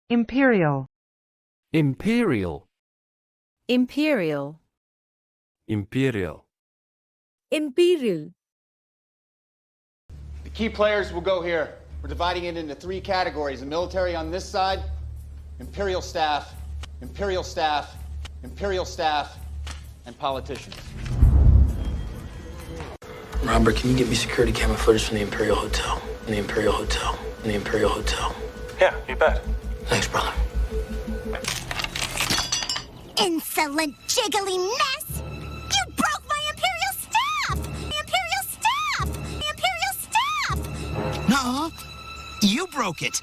Imperial. Imperial. Imperial. Imperial. Imperial. The key players will go here. We're dividing it into 3 categories. The military on this side, imperial staff, imperial staff, imperial staff, and politicians. Robert, can you get me security camera footage from the Imperial Hotel? And the Imperial Hotel. And the Imperial Hotel. Yeah, you bet. Thanks, brother. Insolent, jiggly mess! You broke my Imperial staff! The Imperial staff! The Imperial staff! Nuh-uh. You broke it.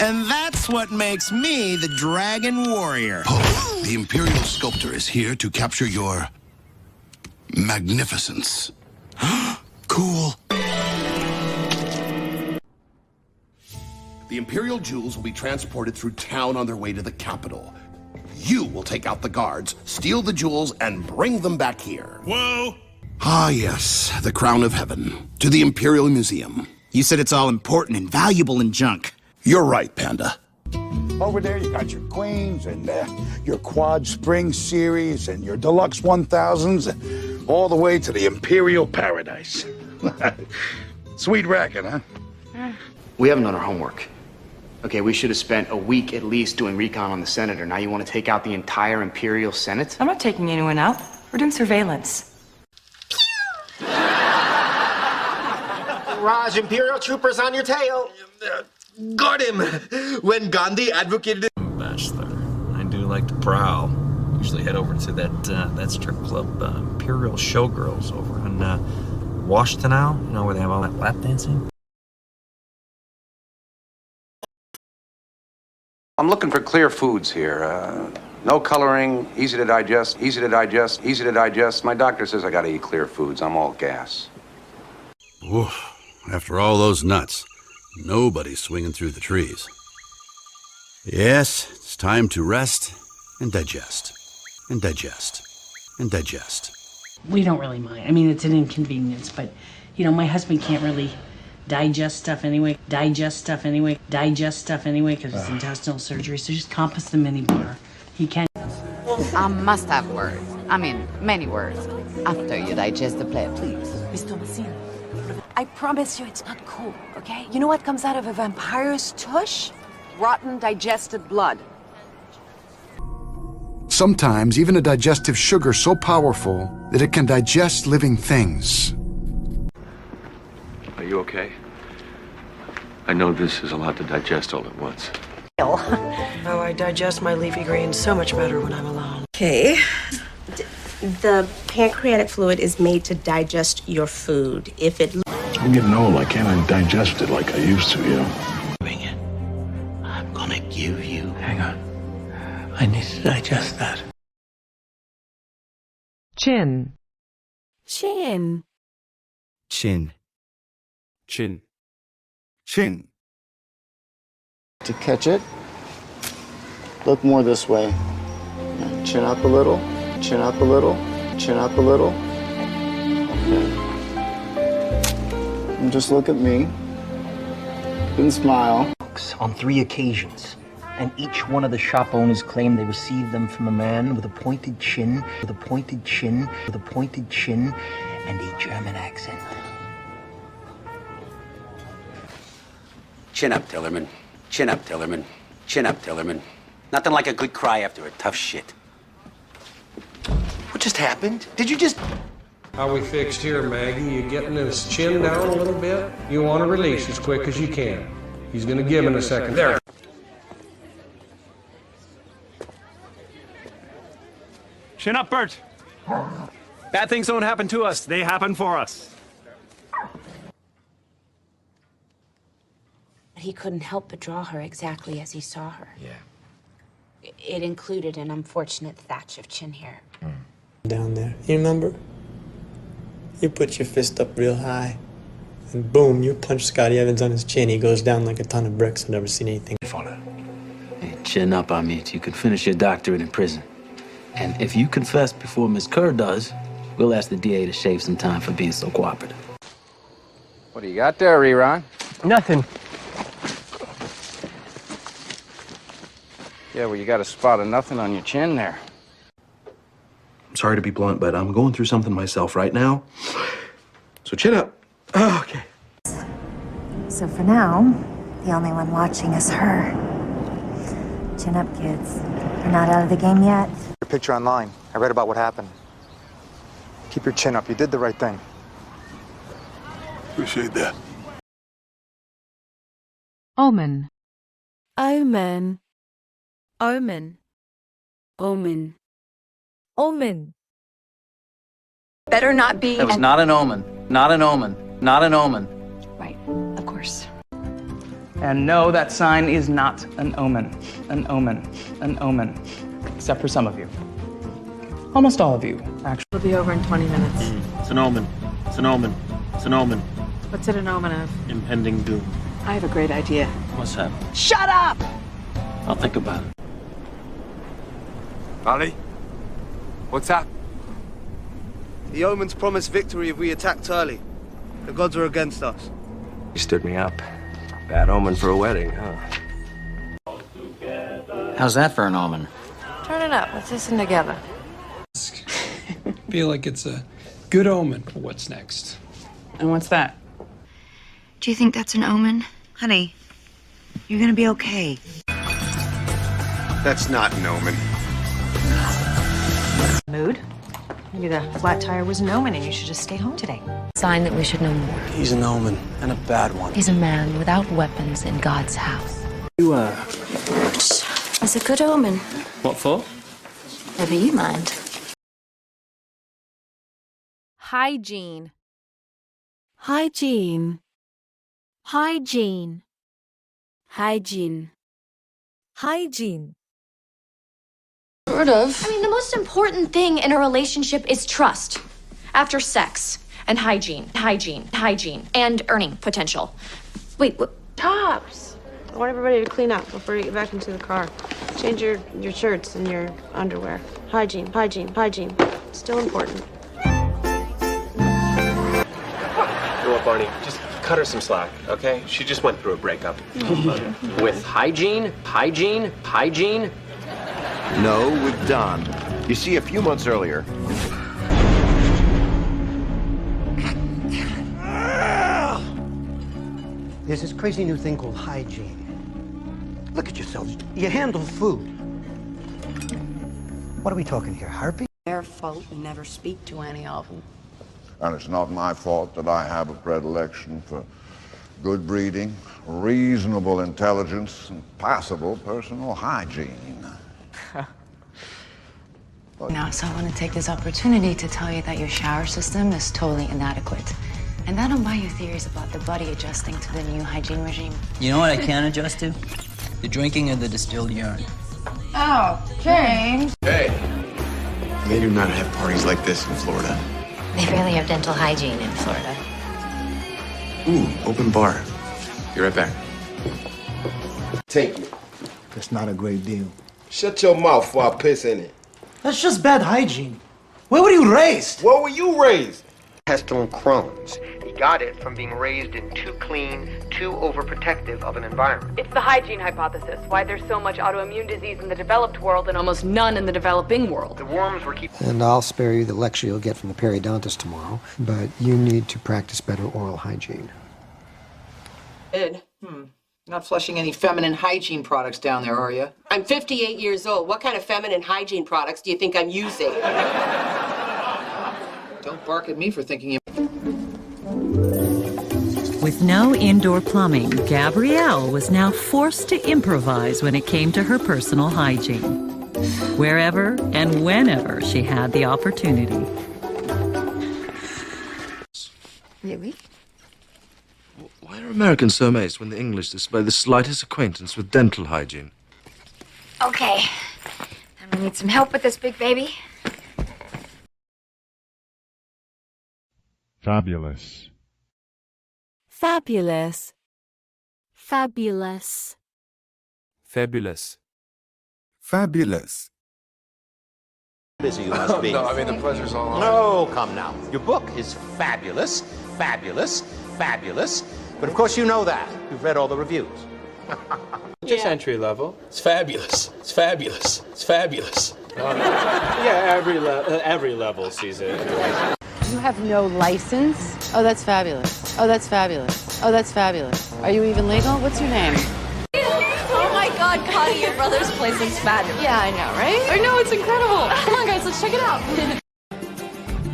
And that's what makes me the Dragon Warrior. Oh, the Imperial Sculptor is here to capture your magnificence. Cool. The Imperial jewels will be transported through town on their way to the capital. You will take out the guards, steal the jewels, and bring them back here. Whoa! Ah, yes, the crown of heaven. To the Imperial Museum. You said it's all important and valuable and junk. You're right, Panda. Over there, you got your Queens and your Quad Spring series and your Deluxe 1000s, all the way to the Imperial Paradise. Sweet racket, huh? We haven't done our homework. Okay, we should have spent a week at least doing recon on the senator. Now you want to take out the entire Imperial Senate? I'm not taking anyone out. We're doing surveillance. Raj, Imperial troopers on your tail. Got him. When Gandhi advocated... Bachelor, I do like to prowl. Usually head over to that strip club, Imperial Showgirls over in Washington now. You know where they have all that lap dancing? I'm looking for clear foods here. No coloring, easy to digest, easy to digest, easy to digest. My doctor says I gotta eat clear foods. I'm all gas. Oof. After all those nuts, nobody's swinging through the trees. Yes, it's time to rest and digest. And digest. And digest. We don't really mind. I mean, it's an inconvenience, but, you know, my husband can't really digest stuff anyway, because it's intestinal surgery, so just compass the mini bar. He can. I must have words. I mean, many words. After you digest the plate, please. Miss Thomasine, I promise you it's not cool, okay? You know what comes out of a vampire's tush? Rotten digested blood. Sometimes even a digestive sugar so powerful that it can digest living things. Are you okay? I know this is a lot to digest all at once. Oh, I digest my leafy greens so much better when I'm alone. Okay. The pancreatic fluid is made to digest your food. If it... I'm getting old. I can't digest it like I used to, you know. I'm gonna give you... Hang on. I need to digest that. Chin. Chin. Chin. Chin. Chin. To catch it, look more this way. Chin up a little, chin up a little, chin up a little. Okay. And just look at me. And smile. On 3 occasions. And each one of the shop owners claimed they received them from a man with a pointed chin, with a pointed chin, with a pointed chin, and a German accent. Chin up, Tillerman. Chin up, Tillerman. Chin up, Tillerman. Nothing like a good cry after a tough shit. What just happened? Did you just... How we fixed here, Maggie? You getting his chin down a little bit? You want to release as quick as you can. He's going to give in a second. There. Chin up, Bert. Bad things don't happen to us. They happen for us. He couldn't help but draw her exactly as he saw her. Yeah. It included an unfortunate thatch of chin hair. Down there, you remember? You put your fist up real high, and boom, you punch Scotty Evans on his chin. He goes down like a ton of bricks. I've never seen anything. Hey, chin up, Amit. You can finish your doctorate in prison. And if you confess before Miss Kerr does, we'll ask the DA to shave some time for being so cooperative. What do you got there, Rerun? Nothing. Yeah, well, you got a spot of nothing on your chin there. I'm sorry to be blunt, but I'm going through something myself right now. So chin up. Oh, okay. So for now, the only one watching is her. Chin up, kids. You're not out of the game yet. Your picture online. I read about what happened. Keep your chin up. You did the right thing. Appreciate that. Omen. Omen. Omen. Omen. Omen. Better not be. It was not an omen. Not an omen. Not an omen. Right, of course. And no, that sign is not an omen. An omen. An omen. Except for some of you. Almost all of you, actually. We'll be over in 20 minutes. It's an omen. It's an omen. It's an omen. What's it an omen of? Impending doom. I have a great idea. What's that? Shut up! I'll think about it. Ali? What's up? The omens promised victory if we attacked early. The gods are against us. You stood me up. Bad omen for a wedding, huh? How's that for an omen? Turn it up. Let's listen together. Feel like it's a good omen for what's next. And what's that? Do you think that's an omen? Honey, you're gonna be okay. That's not an omen. Mood? Maybe the flat tire was an omen and you should just stay home today. Sign that we should know more. He's an omen, and a bad one. He's a man without weapons in God's house. You, It's a good omen. what for? Never you mind. Hygiene. Hygiene. Hygiene. Hygiene. Hygiene. Sort of. I mean, the most important thing in a relationship is trust. After sex and hygiene, and earning potential. Wait, what? Tops. I want everybody to clean up before you get back into the car. Change your shirts and your underwear. Hygiene. It's still important. You know what, Barney? Just cut her some slack, okay? She just went through a breakup. With hygiene. No, with Don. You see, a few months earlier. There's this crazy new thing called hygiene. Look at yourselves. You handle food. What are we talking here, herpes? Their fault we never speak to any of them. And it's not my fault that I have a predilection for good breeding, reasonable intelligence, and passable personal hygiene. Now, so I want to take this opportunity to tell you that your shower system is totally inadequate. And that'll buy you theories about the body adjusting to the new hygiene regime. You know what I can adjust to? The drinking of the distilled urine. Oh, James. Hey. They do not have parties like this in Florida. They barely have dental hygiene in Florida. Ooh, open bar. Be right back. Take it. That's not a great deal. Shut your mouth before I piss in it. That's just bad hygiene. Where were you raised? Where were you raised? Pestilent Crohn's. He got it from being raised in too clean, too overprotective of an environment. It's the hygiene hypothesis. Why there's so much autoimmune disease in the developed world and almost none in the developing world. The worms were keeping... And I'll spare you the lecture you'll get from the periodontist tomorrow, but you need to practice better oral hygiene. Ed, not flushing any feminine hygiene products down there, are you? I'm 58 years old. What kind of feminine hygiene products do you think I'm using? Don't bark at me for thinking you... With no indoor plumbing, Gabrielle was now forced to improvise when it came to her personal hygiene, wherever and whenever she had the opportunity. Really? Why are Americans so amazed when the English display the slightest acquaintance with dental hygiene? Okay. I'm gonna need some help with this big baby. Fabulous. Fabulous. Fabulous. Fabulous. Fabulous. Busy you must be. No, I mean, the pleasure's all ours. No, come now. Your book is fabulous, fabulous, fabulous. But of course you know that. You've read all the reviews. Just entry level. It's fabulous. It's fabulous. It's fabulous. Yeah, every level sees it. You have no license? Oh, that's fabulous. Oh, that's fabulous. Oh, that's fabulous. Are you even legal? What's your name? Oh my God, Connie, your brother's place looks fabulous. Yeah, I know, right? I know, it's incredible. Come on, guys, let's check it out.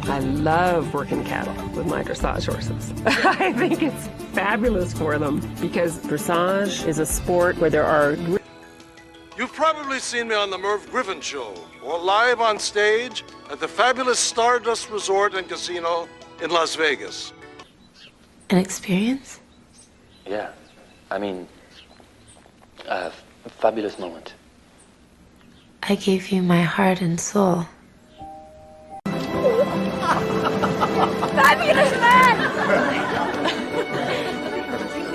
I love working cattle with my dressage horses. I think it's fabulous for them because dressage is a sport where there are... You've probably seen me on the Merv Griffin Show or live on stage at the fabulous Stardust Resort and Casino in Las Vegas. An experience? Yeah. I mean, a fabulous moment. I gave you my heart and soul. Fabulous man!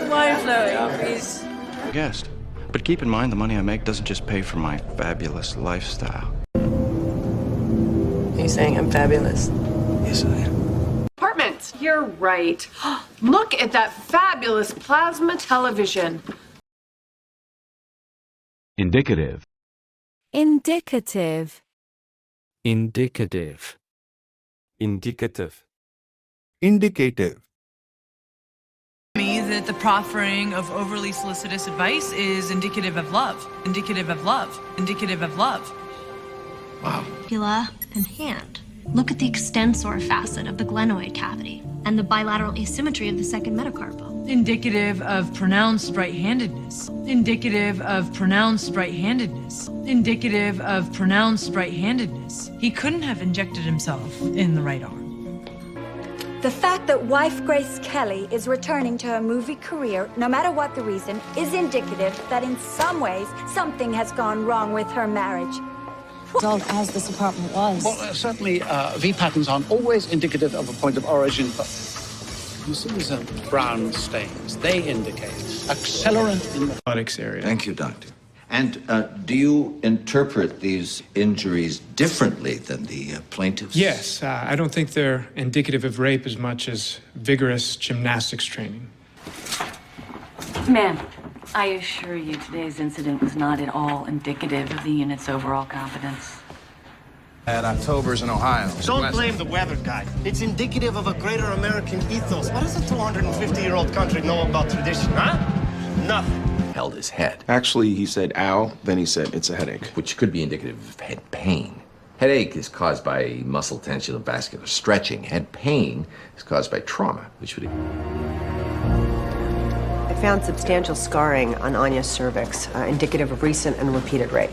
Wine flowing, please. Guest. But keep in mind, the money I make doesn't just pay for my fabulous lifestyle. Are you saying I'm fabulous? Yes, I am. Apartment. You're right. Look at that fabulous plasma television. Indicative. Indicative. Indicative. Indicative. Indicative. Me that the proffering of overly solicitous advice is indicative of love. Indicative of love. Indicative of love. Wow. Scapula and hand. Look at the extensor facet of the glenoid cavity and the bilateral asymmetry of the second metacarpal. Indicative of pronounced right-handedness. Indicative of pronounced right-handedness. Indicative of pronounced right-handedness. He couldn't have injected himself in the right arm. The fact that wife Grace Kelly is returning to her movie career, no matter what the reason, is indicative that in some ways, something has gone wrong with her marriage. As this apartment was. Well, certainly V patterns aren't always indicative of a point of origin, but you see these brown stains. They indicate accelerant in the robotics area. Thank you, doctor. And do you interpret these injuries differently than the plaintiffs? Yes, I don't think they're indicative of rape as much as vigorous gymnastics training. Ma'am, I assure you today's incident was not at all indicative of the unit's overall competence. At October's in Ohio. Don't blame the weather guy. It's indicative of a greater American ethos. What does a 250-year-old country know about tradition, huh? Nothing. Held his head. Actually, he said, ow, then he said, it's a headache. Which could be indicative of head pain. Headache is caused by muscle tension and vascular stretching. Head pain is caused by trauma, which would... I found substantial scarring on Anya's cervix, indicative of recent and repeated rape.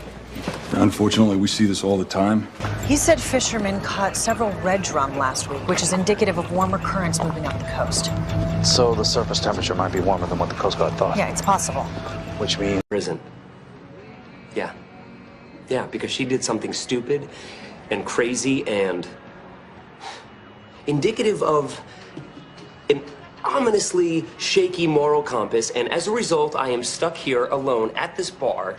Unfortunately, we see this all the time. He said fishermen caught several red drum last week, which is indicative of warmer currents moving up the coast. So the surface temperature might be warmer than what the Coast Guard thought. Yeah, it's possible. Which means... Prison. Yeah. Yeah, because she did something stupid and crazy and indicative of an ominously shaky moral compass, and as a result, I am stuck here alone at this bar,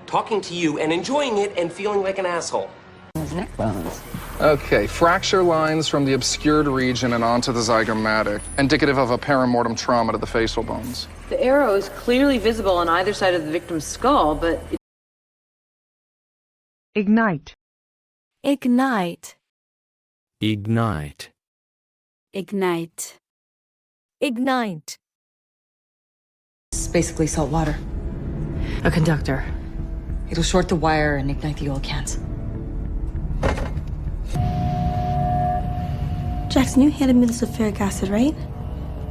talking to you and enjoying it and feeling like an asshole. His neck bones. Okay, fracture lines from the obscured region and onto the zygomatic, indicative of a perimortem trauma to the facial bones. The arrow is clearly visible on either side of the victim's skull, but... Ignite. Ignite. Ignite. Ignite. Ignite. It's basically salt water. A conductor. It'll short the wire and ignite the oil cans. Jackson, you handed me the sulfuric acid, right?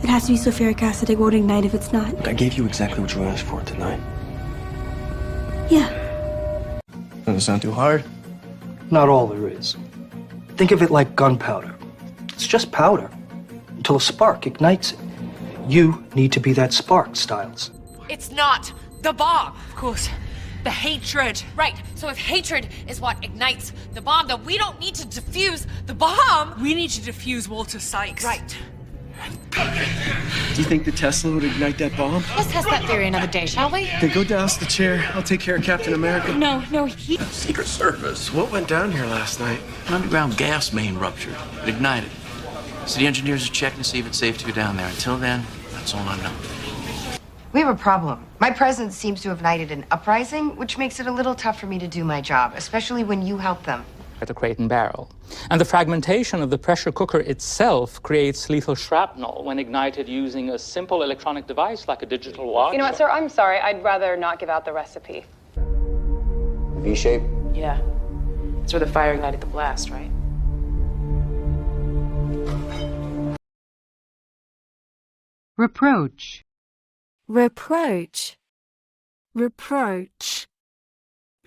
It has to be sulfuric acid. It won't ignite if it's not. I gave you exactly what you asked for tonight. Yeah. Doesn't sound too hard. Not all there is. Think of it like gunpowder. It's just powder until a spark ignites it. You need to be that spark, Styles. It's not the bomb. Of course. The hatred. Right. So if hatred is what ignites the bomb, then we don't need to defuse the bomb. We need to defuse Walter Sykes. Right. Do you think the Tesla would ignite that bomb? Let's test that theory another day, shall we? Then go douse the chair. I'll take care of Captain America. No, he... Secret Service. What went down here last night? An underground gas main ruptured. It ignited. City engineers are checking to see if it's safe to go down there. Until then, that's all I know. We have a problem. My presence seems to have ignited an uprising, which makes it a little tough for me to do my job, especially when you help them. The crate and barrel. And the fragmentation of the pressure cooker itself creates lethal shrapnel when ignited using a simple electronic device like a digital watch. You know what, sir? I'm sorry. I'd rather not give out the recipe. V-shape? Yeah. It's where the fire ignited the blast, right? Reproach. Reproach. Reproach.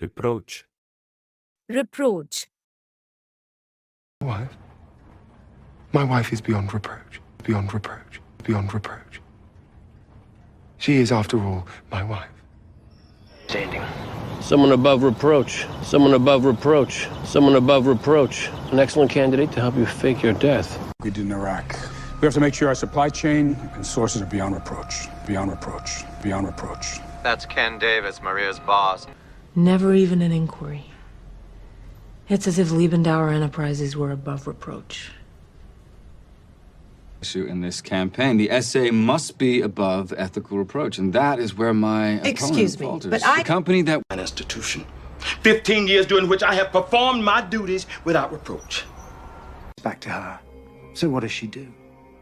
Reproach. Reproach. Wife? My wife is beyond reproach. Beyond reproach. Beyond reproach. She is, after all, my wife. Standing. Someone above reproach. Someone above reproach. Someone above reproach. An excellent candidate to help you fake your death. We did in Iraq. We have to make sure our supply chain and sources are beyond reproach. Beyond reproach. Beyond reproach. That's Ken Davis, Maria's boss. Never even an inquiry. It's as if Liebendauer Enterprises were above reproach. In this campaign, the essay must be above ethical reproach, and that is where my Excuse me, falters. but The company that... An institution. 15 years during which I have performed my duties without reproach. Back to her. So what does she do?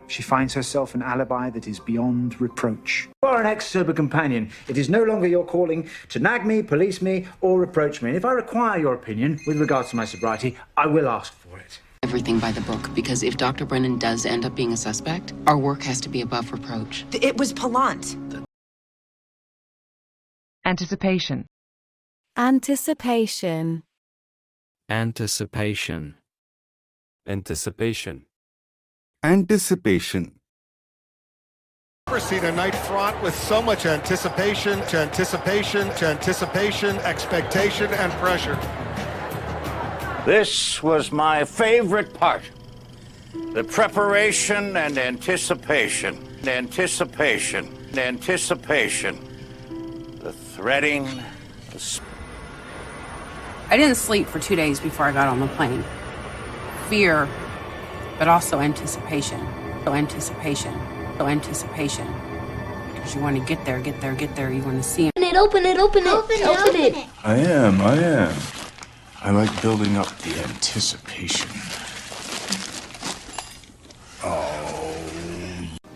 She finds herself an alibi that is beyond reproach. You are an ex-sober companion. It is no longer your calling to nag me, police me, or reproach me. And if I require your opinion with regards to my sobriety, I will ask for it. Everything by the book, because if Dr. Brennan does end up being a suspect, our work has to be above reproach. It was Palant. Anticipation. Anticipation. Anticipation. Anticipation. Anticipation. Never seen a night fraught with so much anticipation, expectation, and pressure. This was my favorite part. The preparation and anticipation. Anticipation. The threading. I didn't sleep for 2 days before I got on the plane. Fear, but also anticipation. Anticipation. Because you want to get there. You want to see him. Open it. I am. I like building up the anticipation.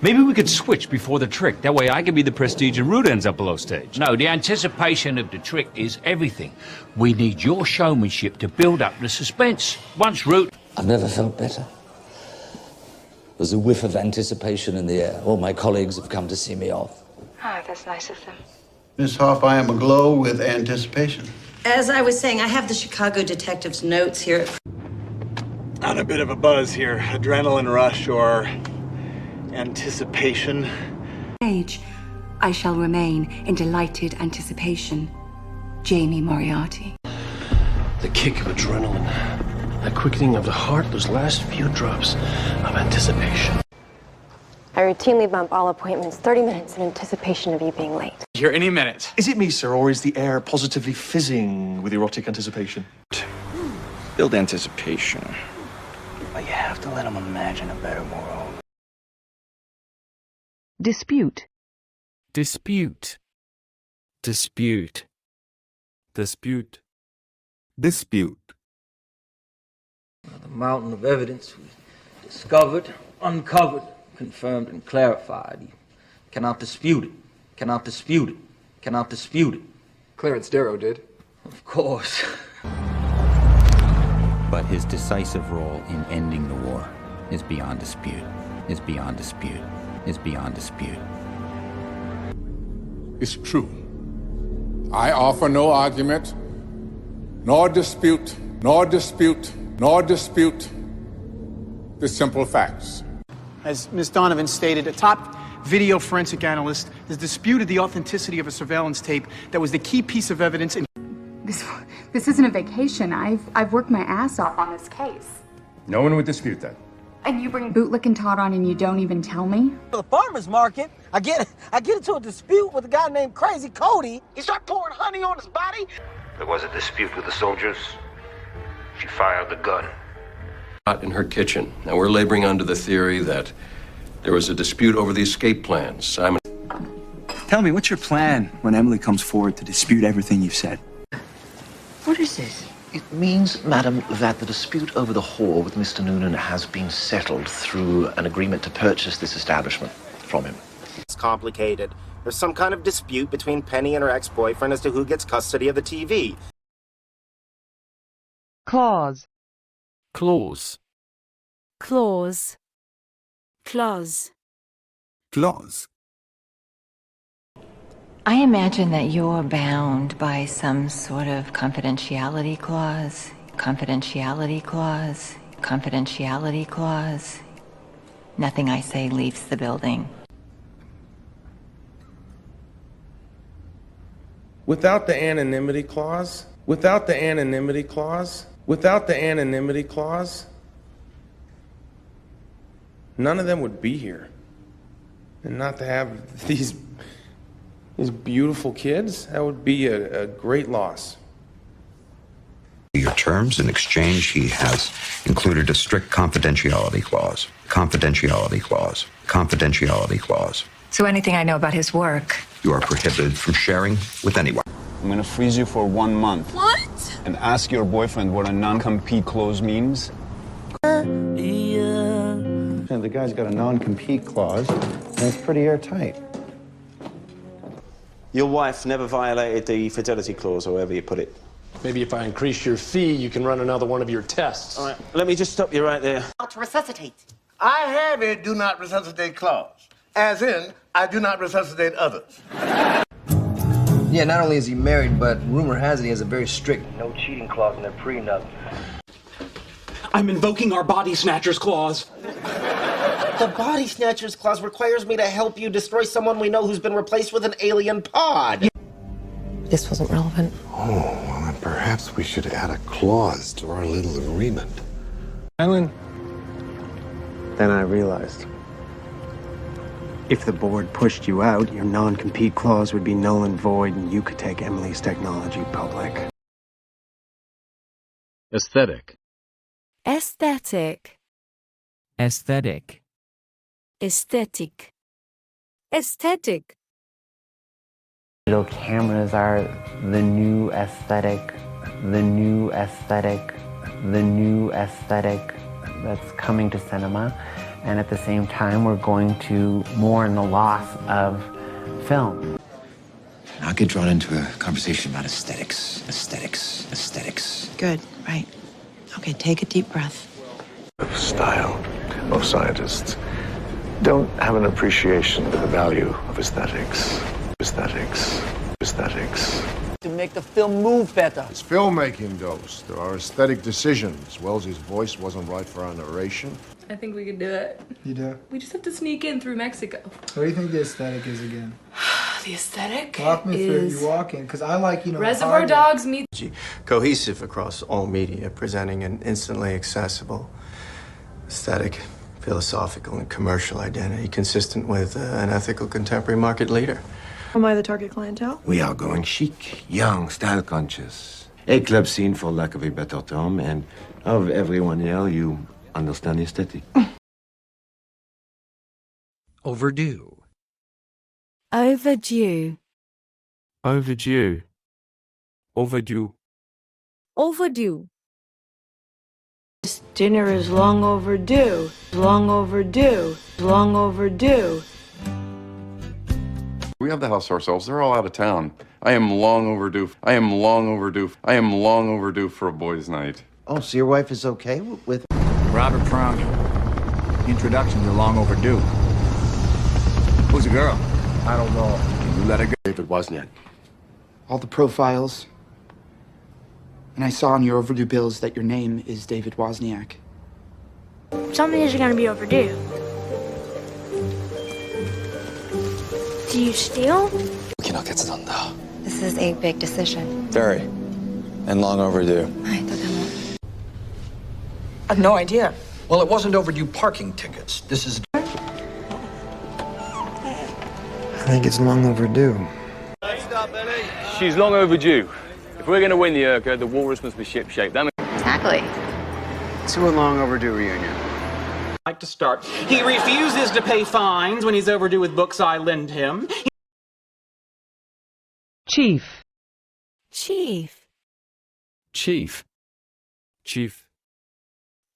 Maybe we could switch before the trick. That way I can be the prestige and Root ends up below stage. No, the anticipation of the trick is everything. We need your showmanship to build up the suspense. Once Root... I've never felt better. There's a whiff of anticipation in the air. All my colleagues have come to see me off. Oh, that's nice of them. Miss Hoff, I am aglow with anticipation. As I was saying, I have the Chicago detective's notes here. On a bit of a buzz here. Adrenaline rush or anticipation. Age, I shall remain in delighted anticipation. Jamie Moriarty. The kick of adrenaline. The quickening of the heart, those last few drops of anticipation. I routinely bump all appointments 30 minutes in anticipation of you being late. Here any minute. Is it me, sir, or is the air positively fizzing with erotic anticipation? Build anticipation. But you have to let them imagine a better world. Dispute. Dispute. Dispute. Dispute. Dispute. The mountain of evidence we discovered, uncovered, confirmed, and clarified. You cannot dispute it. Cannot dispute it. Cannot dispute it. Clarence Darrow did. Of course. But his decisive role in ending the war is beyond dispute. Is beyond dispute. Is beyond dispute. It's true. I offer no argument, nor dispute the simple facts. As Ms. Donovan stated, a top video forensic analyst has disputed the authenticity of a surveillance tape that was the key piece of evidence in... This isn't a vacation. I've worked my ass off on this case. No one would dispute that. And you bring Bootlick and Todd on and you don't even tell me? The farmer's market, I get into a dispute with a guy named Crazy Cody. He started pouring honey on his body. There was a dispute with the soldiers. She fired the gun. In her kitchen. Now, we're laboring under the theory that there was a dispute over the escape plans. Simon... Tell me, what's your plan when Emily comes forward to dispute everything you've said? What is this? It means, madam, that the dispute over the hall with Mr. Noonan has been settled through an agreement to purchase this establishment from him. It's complicated. There's some kind of dispute between Penny and her ex-boyfriend as to who gets custody of the TV. Clause. Clause. Clause. Clause. Clause. I imagine that you're bound by some sort of confidentiality clause. Confidentiality clause. Confidentiality clause. Nothing I say leaves the building. Without the anonymity clause, without the anonymity clause, without the anonymity clause, none of them would be here. And not to have these beautiful kids, that would be a great loss. Your terms, in exchange, he has included a strict confidentiality clause. Confidentiality clause. Confidentiality clause. So anything I know about his work. You are prohibited from sharing with anyone. I'm gonna freeze you for 1 month. What? And ask your boyfriend what a non-compete clause means. And the guy's got a non-compete clause, and it's pretty airtight. Your wife never violated the fidelity clause, or however you put it. Maybe if I increase your fee, you can run another one of your tests. All right, let me just stop you right there. To resuscitate. I have a do not resuscitate clause. As in, I do not resuscitate others. Yeah, not only is he married, but rumor has it he has a very strict no cheating clause in their prenup. I'm invoking our body snatchers clause. The body snatchers clause requires me to help you destroy someone we know who's been replaced with an alien pod. This wasn't relevant. Oh, well, then perhaps we should add a clause to our little agreement. Ellen. Then I realized. If the board pushed you out, your non-compete clause would be null and void, and you could take Emily's technology public. Aesthetic. Aesthetic. Aesthetic. Aesthetic. Aesthetic. Digital cameras are the new aesthetic, the new aesthetic, the new aesthetic that's coming to cinema. And at the same time, we're going to mourn the loss of film. I'll get drawn into a conversation about aesthetics, aesthetics, aesthetics. Good, right. Okay, take a deep breath. Style. Most scientists don't have an appreciation for the value of aesthetics. Aesthetics. Aesthetics. To make the film move better. It's filmmaking, Ghost. There are aesthetic decisions. Welles's voice wasn't right for our narration. I think we could do it. You do? We just have to sneak in through Mexico. What do you think the aesthetic is again? The aesthetic Walk me through it. is You walk in, because I like, Reservoir Dogs meet... Cohesive across all media, presenting an instantly accessible, aesthetic, philosophical, and commercial identity consistent with an ethical contemporary market leader. Am I the target clientele? We are going chic, young, style conscious. A club scene, for lack of a better term, and of everyone here, you understand aesthetic. Overdue. Overdue. Overdue. Overdue. Overdue. This dinner is long overdue. Long overdue. Long overdue. We have the house ourselves. They're all out of town. I am long overdue. I am long overdue. I am long overdue for a boys' night. Oh, so your wife is okay with... Robert Frown. Introductions are long overdue. Who's the girl? I don't know. You let her go. David Wozniak. All the profiles. And I saw on your overdue bills that your name is David Wozniak. Something is gonna be overdue. Do you steal? This is a big decision. Very. And long overdue. I have no idea. Well, it wasn't overdue parking tickets. This is... I think it's long overdue. She's long overdue. If we're going to win the Urca, the walrus must be ship-shaped. Exactly. To a long overdue reunion. I'd like to start. He refuses to pay fines when he's overdue with books I lend him. Chief. Chief. Chief. Chief.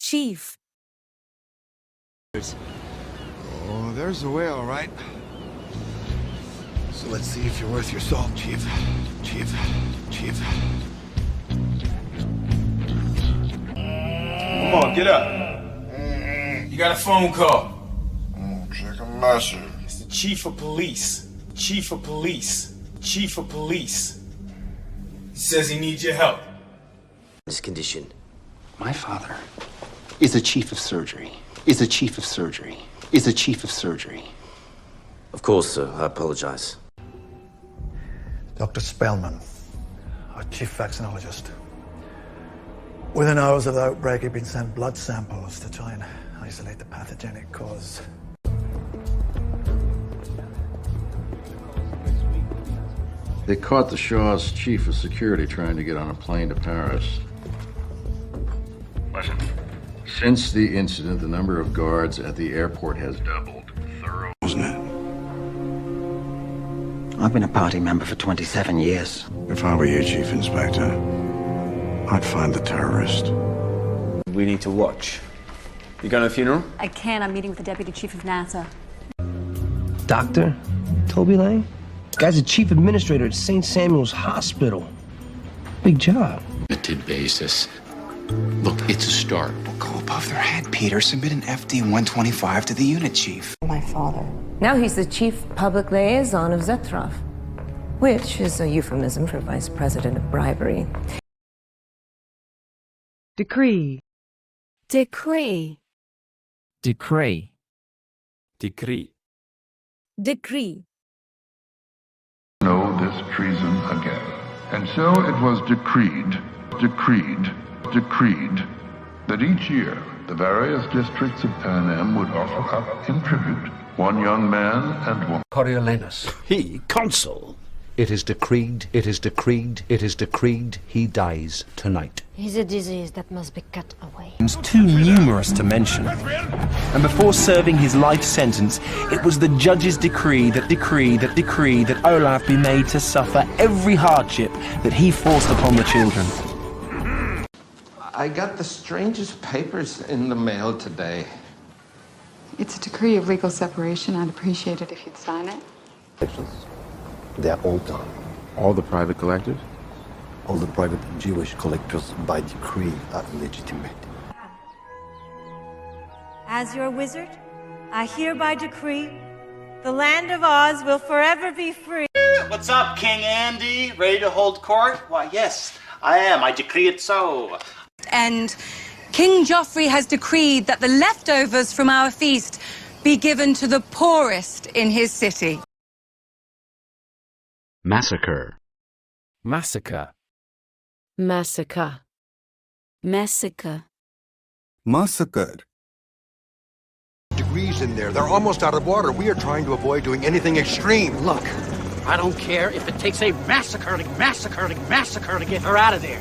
Chief. Oh, there's the way, all right. So let's see if you're worth your salt, Chief. Chief. Chief. Come on, get up. You got a phone call. Check a message. It's the chief of police. Chief of police. Chief of police. He says he needs your help. This condition. My father is the chief of surgery. Is the chief of surgery. Is the chief of surgery. Of course, sir. I apologize. Dr. Spellman, our chief vaccinologist. Within hours of the outbreak, he'd been sent blood samples to try and isolate the pathogenic cause. They caught the Shaw's chief of security trying to get on a plane to Paris. Listen, since the incident, the number of guards at the airport has doubled. Thorough, isn't it? I've been a party member for 27 years. If I were you, Chief Inspector, I'd find the terrorist. We need to watch. You going to the funeral? I can't. I'm meeting with the deputy chief of NASA. Doctor Toby Lang? Guy's a chief administrator at St. Samuel's Hospital. Big job. Limited basis. Look, it's a start. Go above their head, Peter. Submit an FD 125 to the unit chief. My father. Now he's the chief public liaison of Zetrov, which is a euphemism for vice president of bribery. Decree. Decree. Decree. Decree. Decree. Know this treason again. And so it was decreed that each year the various districts of Panem would offer up in tribute one young man and woman. Coriolanus. He, consul. It is decreed, he dies tonight. He's a disease that must be cut away. Too numerous to mention. And before serving his life sentence, it was the judge's decree that Olaf be made to suffer every hardship that he forced upon the children. I got the strangest papers in the mail today. It's a decree of legal separation. I'd appreciate it if you'd sign it. They're all gone. All the private collectors? All the private Jewish collectors by decree are illegitimate. As your wizard, I hereby decree the land of Oz will forever be free. What's up, King Andy? Ready to hold court? Why, yes, I am. I decree it so. And King Joffrey has decreed that the leftovers from our feast be given to the poorest in his city. Massacre. Massacre. Massacre. Massacre. Massacred. Degrees in there. They're almost out of water. We are trying to avoid doing anything extreme. Look, I don't care if it takes a massacre to get her out of there.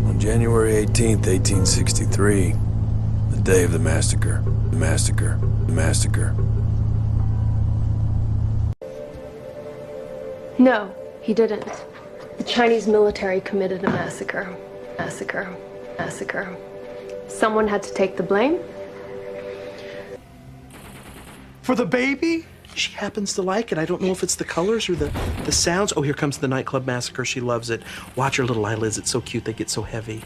On January 18th, 1863, the day of the massacre. No, he didn't. The Chinese military committed a massacre. Someone had to take the blame. For the baby? She happens to like it. I don't know if it's the colors or the sounds. Oh, here comes the nightclub massacre. She loves it. Watch her little eyelids. It's so cute. They get so heavy.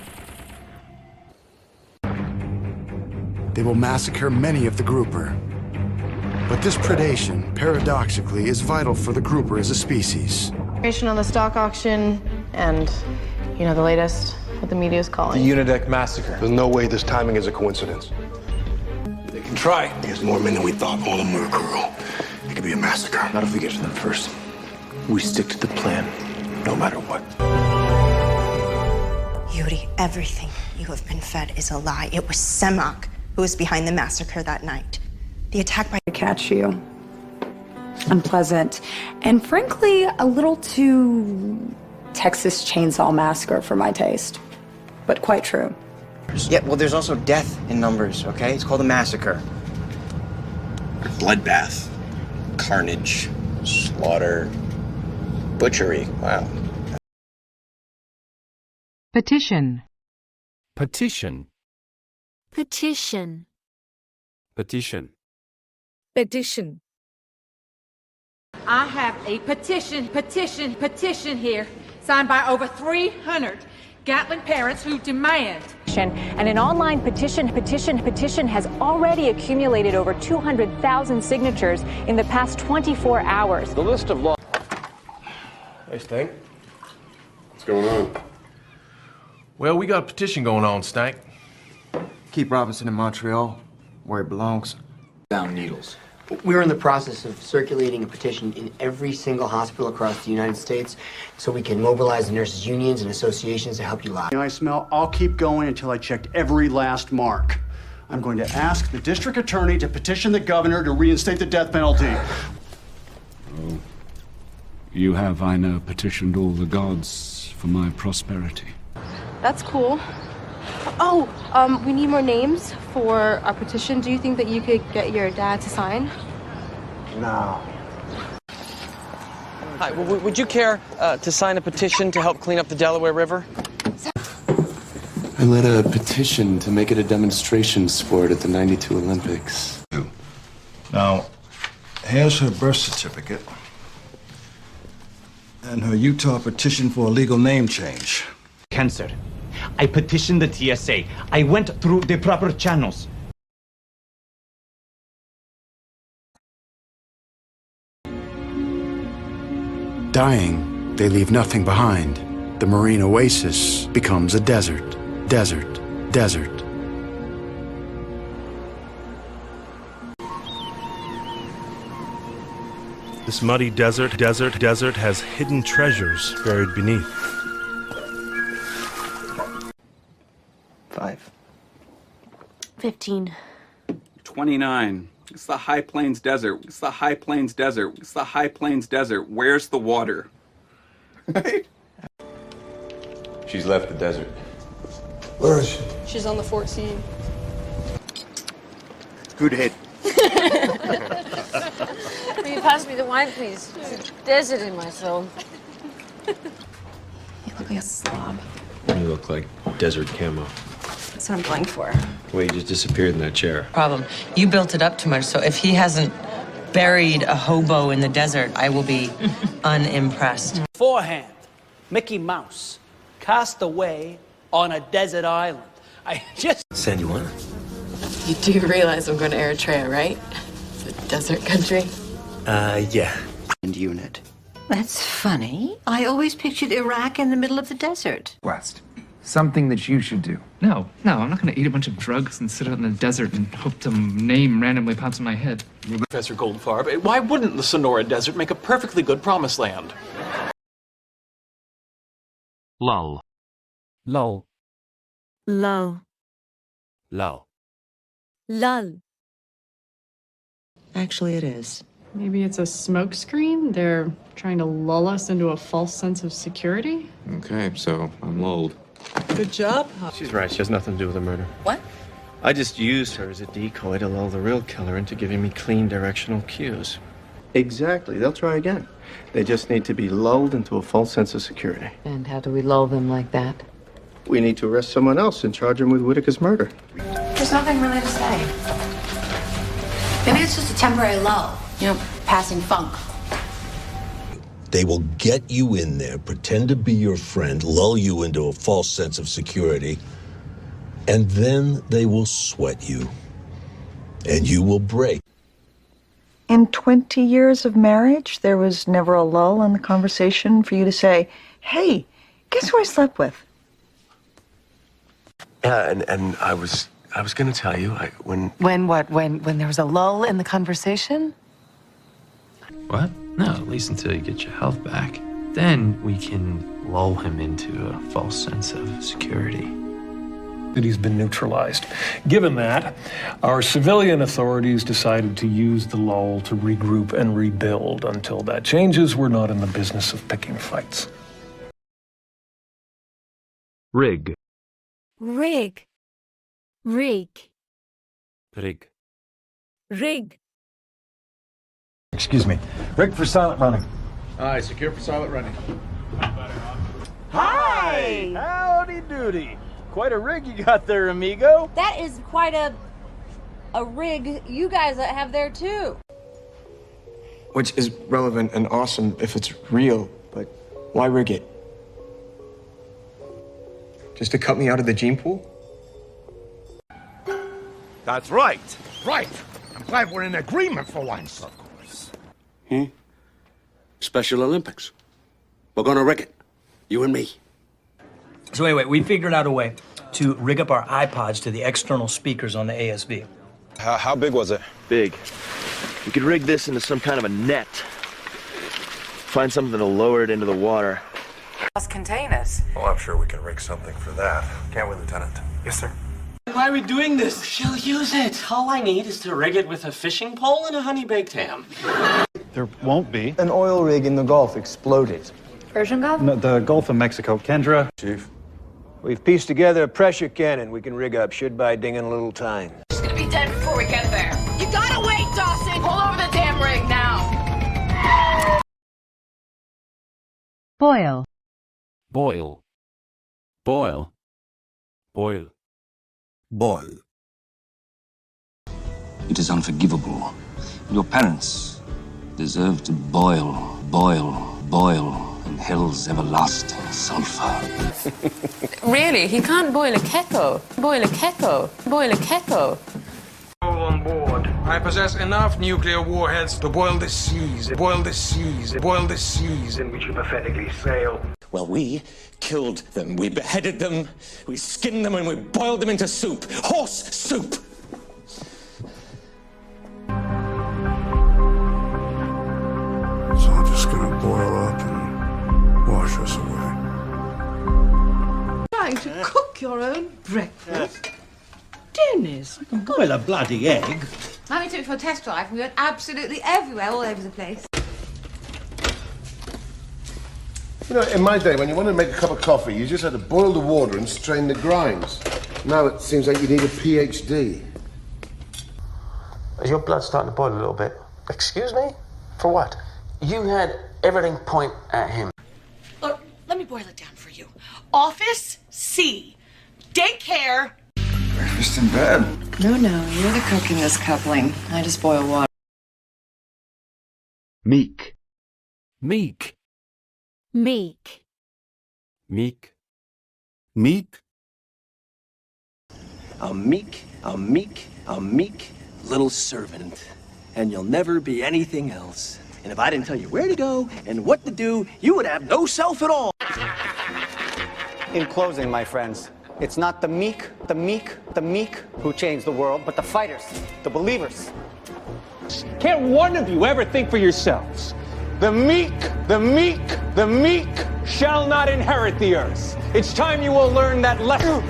They will massacre many of the grouper. But this predation, paradoxically, is vital for the grouper as a species. On the stock auction, and, you know, the latest, what the media is calling. The Unideck massacre. There's no way this timing is a coincidence. They can try. There's more men than we thought. All of them are cruel. It could be a massacre. Not if we get to them first. We stick to the plan, no matter what. Yuri, everything you have been fed is a lie. It was Semak who was behind the massacre that night. The attack by... Catch you. Unpleasant. And frankly, a little too Texas Chainsaw Massacre for my taste. But quite true. Yeah, well, there's also death in numbers, okay? It's called a massacre. Bloodbath. Carnage. slaughter, butchery. Wow. Petition. Petition. Petition. Petition. Petition. I have a petition here, signed by over 300 Gatling parents who demand. And an online petition has already accumulated over 200,000 signatures in the past 24 hours. The list of law. Hey, Stank. What's going on? Well, we got a petition going on, Stank. Keep Robinson in Montreal, where he belongs. Down needles. We're in the process of circulating a petition in every single hospital across the United States so we can mobilize the nurses' unions and associations to help you out. I smell, I'll keep going until I checked every last mark. I'm going to ask the district attorney to petition the governor to reinstate the death penalty. Oh, you have, I know, petitioned all the gods for my prosperity. That's cool. Oh, we need more names for our petition. Do you think that you could get your dad to sign? No. Hi, would you care to sign a petition to help clean up the Delaware River? I led a petition to make it a demonstration sport at the '92 Olympics. Now, here's her birth certificate and her Utah petition for a legal name change. Cancer. I petitioned the TSA. I went through the proper channels. Dying, they leave nothing behind. The marine oasis becomes a desert, desert, desert. This muddy desert has hidden treasures buried beneath. 5. 15. 29. It's the High Plains Desert. It's the High Plains Desert. It's the High Plains Desert. Where's the water? Right? She's left the desert. Where is she? She's on the 14. Good hit. Will you pass me the wine, please? There's a desert in my soul. You look like a slob. You look like desert camo. That's what I'm going for. The way you just disappeared in that chair. Problem. You built it up too much, so if he hasn't buried a hobo in the desert, I will be unimpressed. Beforehand, Mickey Mouse cast away on a desert island. I just... San Juan? You do realize I'm going to Eritrea, right? It's a desert country. Yeah. And unit. That's funny. I always pictured Iraq in the middle of the desert. West. Something that you should do. No, I'm not going to eat a bunch of drugs and sit out in the desert and hope some name randomly pops in my head. Professor Goldfarb, why wouldn't the Sonora Desert make a perfectly good promised land? Lull. Lull. Lull. Lull. Lull. Actually, it is. Maybe it's a smokescreen? They're trying to lull us into a false sense of security? Okay, so I'm lulled. Good job. She's right. She has nothing to do with the murder. What? I just used her as a decoy to lull the real killer into giving me clean directional cues. Exactly. They'll try again. They just need to be lulled into a false sense of security. And how do we lull them like that? We need to arrest someone else and charge him with Whitaker's murder. There's nothing really to say. Maybe it's just a temporary lull. You know, passing funk. They will get you in there, pretend to be your friend, lull you into a false sense of security, and then they will sweat you, and you will break. In 20 years of marriage, there was never a lull in the conversation for you to say, hey, guess who I slept with? Yeah, and I was going to tell you, when... When what? When there was a lull in the conversation? What? No, at least until you get your health back. Then we can lull him into a false sense of security. That he's been neutralized. Given that, our civilian authorities decided to use the lull to regroup and rebuild. Until that changes, we're not in the business of picking fights. Rig. Rig. Rig. Rig. Rig. Excuse me. Rig for silent running. Aye, secure for silent running. Hi! Howdy doody. Quite a rig you got there, amigo. That is quite a rig you guys have there too. Which is relevant and awesome if it's real, but why rig it? Just to cut me out of the gene pool? That's right. Right. I'm glad we're in agreement for once. Of course. Special Olympics. We're gonna rig it. You and me. So anyway, we figured out a way to rig up our iPods to the external speakers on the ASB. How big was it? Big. We could rig this into some kind of a net. Find something to lower it into the water. Containers. Well, I'm sure we can rig something for that. Can't we, Lieutenant? Yes, sir. Why are we doing this? She'll use it. All I need is to rig it with a fishing pole and a honey-baked ham. There won't be. An oil rig in the Gulf exploded. Persian Gulf? No, the Gulf of Mexico. Kendra. Chief, we've pieced together a pressure cannon we can rig up. Should buy Ding in a little time. She's gonna be dead before we get there. You gotta wait, Dawson! Pull over the damn rig now! Boil. Boil. Boil. Boil. Boil. It is unforgivable. Your parents deserve to boil, boil, boil in hell's everlasting sulfur. Really? He can't boil a kettle. Boil a kettle. Boil a kettle. All on board. I possess enough nuclear warheads to boil the seas, boil the seas, boil the seas in which you pathetically sail. Well, we killed them. We beheaded them. We skinned them and we boiled them into soup. Horse soup. So I'm just gonna boil up and wash us away. Trying to cook your own breakfast? Dennis. I can boil a bloody egg. Mummy took it for a test drive and we went absolutely everywhere, all over the place. You know, in my day, when you wanted to make a cup of coffee, you just had to boil the water and strain the grinds. Now it seems like you need a PhD. Is your blood starting to boil a little bit? Excuse me? For what? You had everything point at him. Look, let me boil it down for you. Office, C. Daycare. Breakfast in bed. No, you're the cook in this coupling. I just boil water. Meek. Meek. Meek. Meek. Meek. A meek little servant. And you'll never be anything else. And if I didn't tell you where to go and what to do, you would have no self at all. In closing, my friends, it's not the meek who change the world, but the fighters, the believers. Can't one of you ever think for yourselves? The meek shall not inherit the earth. It's time you will learn that lesson.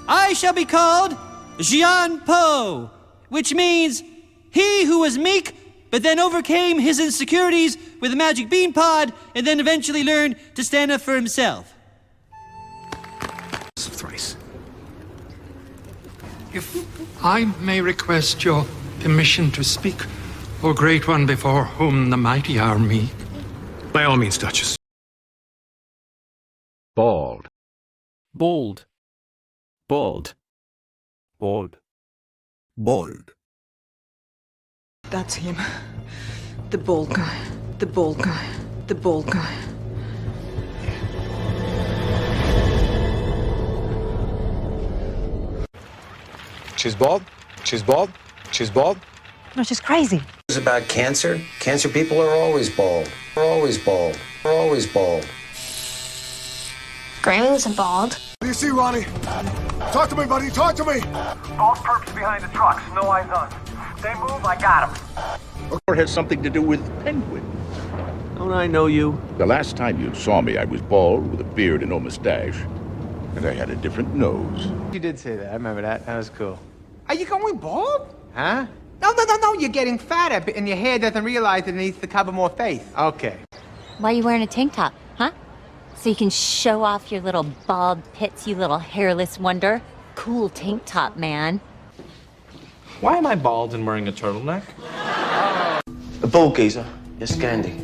I shall be called Jian Po, which means he who was meek but then overcame his insecurities with a magic bean pod and then eventually learned to stand up for himself. Thrice. If I may request your permission to speak, O great one before whom the mighty are meek. By all means, Duchess. Bald. Bald. Bald. Bald. Bald. That's him. The bald guy. The bald guy. The bald guy. She's bald? She's bald? She's bald? No, she's crazy. It's about cancer. Cancer people are always bald. We're always bald. We're always bald. Grammy wasn't bald. What do you see, Ronnie? Talk to me, buddy. Talk to me. All perps behind the trucks, no eyes on. They move, I got them. Or has something to do with penguin. Don't I know you? The last time you saw me, I was bald with a beard and no mustache. And I had a different nose. You did say that. I remember that. That was cool. Are you going bald? Huh? No. You're getting fatter, and your hair doesn't realize it needs to cover more face. Okay. Why are you wearing a tank top, huh? So you can show off your little bald pits, you little hairless wonder? Cool tank top, man. Why am I bald and wearing a turtleneck? A bald geezer. You're Scandi.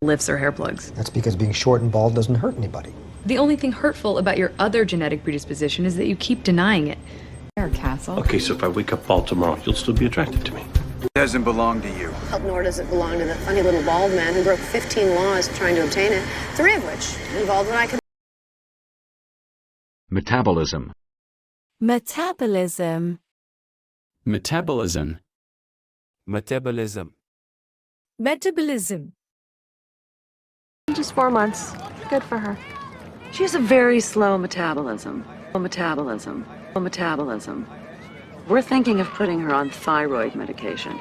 Lifts or hair plugs. That's because being short and bald doesn't hurt anybody. The only thing hurtful about your other genetic predisposition is that you keep denying it. Or Castle. Okay, so if I wake up bald tomorrow, you'll still be attracted to me. It doesn't belong to you. Nor does it belong to the funny little bald man who broke 15 laws trying to obtain it, 3 of which involved what I could. Metabolism. Metabolism. Metabolism. Metabolism. Metabolism. Just 4 months. Good for her. She has a very slow metabolism. Metabolism. We're thinking of putting her on thyroid medication.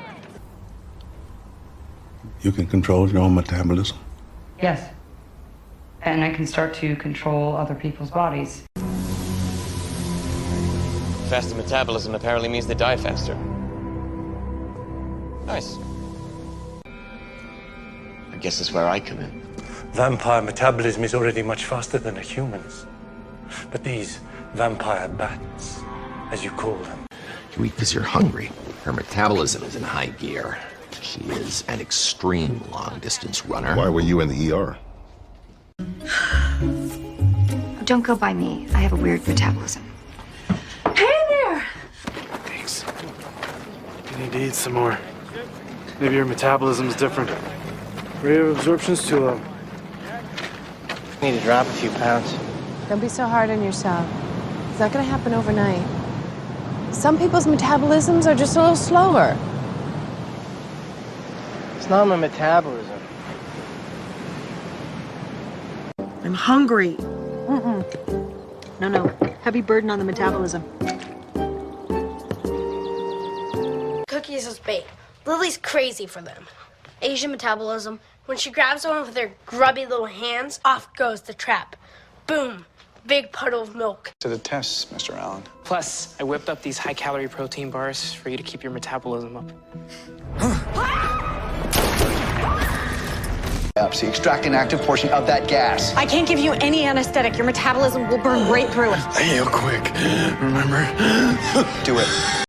You can control your own metabolism. Yes. And I can start to control other people's bodies. Faster metabolism apparently means they die faster. Nice. I guess that's where I come in. Vampire metabolism is already much faster than a human's. But these vampire bats, as you call them. You eat because you're hungry. Her metabolism is in high gear. She is an extreme long-distance runner. Why were you in the ER? Don't go by me. I have a weird metabolism. Hey there! Thanks. You need to eat some more. Maybe your metabolism's different. Rate of absorption's too low. Need to drop a few pounds. Don't be so hard on yourself. It's not gonna happen overnight. Some people's metabolisms are just a little slower. It's not my metabolism. I'm hungry. No. Heavy burden on the metabolism. Cookies is bait. Lily's crazy for them. Asian metabolism. When she grabs one with her grubby little hands, off goes the trap. Boom. Big puddle of milk. To the tests, Mr. Allen. Plus, I whipped up these high-calorie protein bars for you to keep your metabolism up. Biopsy, extract an active portion of that gas. I can't give you any anesthetic. Your metabolism will burn right through it. I heal quick, remember? Do it.